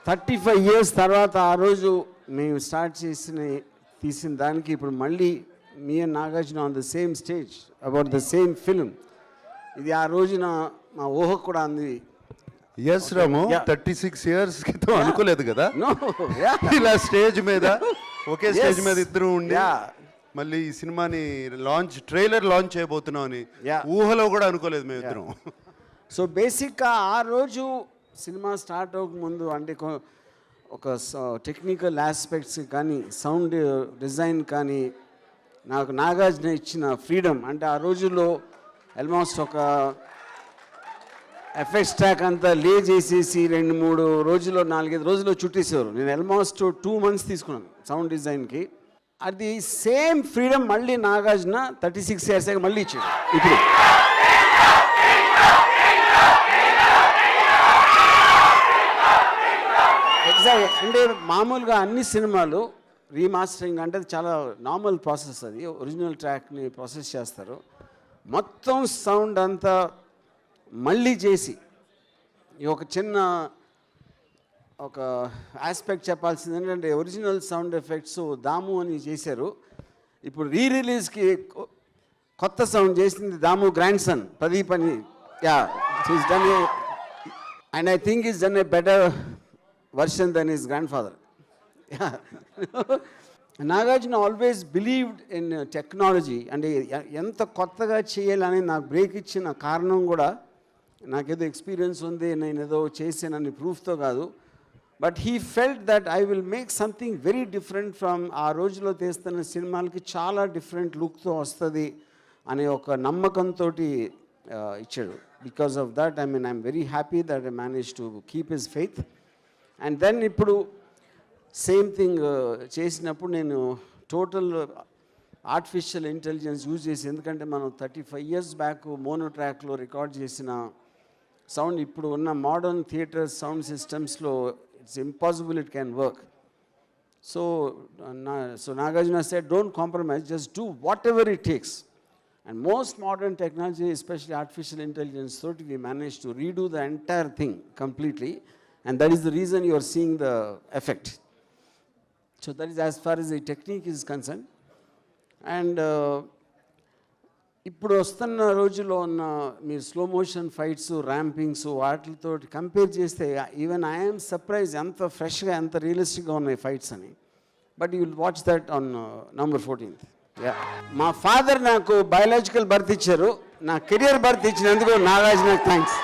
35 years తర్వాత ఆ రోజు మేము స్టార్ట్ తీసిన దానికి ఇప్పుడు మళ్ళీ me and Nagarjuna on the same stage about the same film. ఇది ఆ రోజున మా ఊహ కూడా అంది. ఎస్ రాము, 36 years క్రితం అనుకోలేదు కదా ఇలా స్టేజ్ మీద ఒకే స్టేజ్ మీద ఇద్దరు ఉండి మళ్ళీ ఈ సినిమాని ట్రైలర్ లాంచ్ చేయబోతున్నాం అని ఊహలో కూడా అనుకోలేదు మేము ఇద్దరం. సో బేసిక్గా ఆ రోజు సినిమా స్టార్ట్ అవ్వకముందు అంటే ఒక టెక్నికల్ ఆస్పెక్ట్స్ కానీ సౌండ్ డిజైన్ కానీ నాకు నాగార్జున ఇచ్చిన ఫ్రీడమ్, అంటే ఆ రోజుల్లో ఆల్మోస్ట్ ఒక ఎఫెక్ట్స్ ట్రాక్ అంతా లే చేసేసి 2-3 రోజుల్లో 4-5 రోజుల్లో చుట్టేసేవారు. నేను ఆల్మోస్ట్ 2 months తీసుకున్నాను సౌండ్ డిజైన్కి. అది సేమ్ ఫ్రీడమ్ మళ్ళీ నాగార్జున 36 years మళ్ళీ ఇచ్చాడు. ఇప్పుడు ఎగ్జాక్ట్ అంటే మామూలుగా అన్ని సినిమాలు రీమాస్టరింగ్ అంటే చాలా నార్మల్ ప్రాసెస్. అది ఒరిజినల్ ట్రాక్ని ప్రాసెస్ చేస్తారు, మొత్తం సౌండ్ అంతా మళ్ళీ చేసి ఒక చిన్న ఒక ఆస్పెక్ట్ చెప్పాల్సింది ఏంటంటే ఒరిజినల్ సౌండ్ ఎఫెక్ట్స్ దాము అని చేశారు. ఇప్పుడు రిలీజ్కి కొత్త సౌండ్ చేసింది దాము గ్రాండ్ సన్ ప్రదీప్ అని. He's done and I think he's done a better version than his grandfather. Nagarjuna always believed in technology. అంటే ఎంత కొత్తగా చేయాలని నాకు బ్రేక్ ఇచ్చిన కారణం కూడా నాకేదో ఎక్స్పీరియన్స్ ఉంది, నేను ఏదో చేసానని ప్రూఫ్తో కాదు, but he felt that I will make something very different from ఆ రోజులో తీస్తున్న సినిమాలకి చాలా డిఫరెంట్ లుక్తో వస్తుంది అనే ఒక నమ్మకంతో ఇచ్చాడు. Because of that I'm very happy that I manage to keep his faith. And then ఇప్పుడు సేమ్ థింగ్ చేసినప్పుడు నేను టోటల్ ఆర్టిఫిషియల్ ఇంటెలిజెన్స్ యూజ్ చేసి, ఎందుకంటే మనం 35 years బ్యాక్ మోనో ట్రాక్లో రికార్డ్ చేసిన సౌండ్ ఇప్పుడు ఉన్న మోడర్న్ థియేటర్ సౌండ్ సిస్టమ్స్లో it's impossible it can work. So Nagarjuna said don't compromise, just do whatever it takes. And most modern technology especially artificial intelligence తోటి we manage to redo the entire thing completely, and that is the reason you are seeing the effect. So that is as far as the technique is concerned. And ఇప్పుడు వస్తున్న రోజుల్లో ఉన్న మీరు slow motion fights ర్యాంపింగ్స్ వాటితో compare చేస్తే even I'm surprise ఎంత ఫ్రెష్గా ఎంత రియలిస్టిక్గా ఉన్నాయి ఫైట్స్ అని. But you will watch that on November 14th. మా ఫాదర్ నాకు బయాలజికల్ బర్త్ ఇచ్చారు, నా కెరియర్ బర్త్ ఇచ్చినందుకు నాగార్జున థ్యాంక్స్.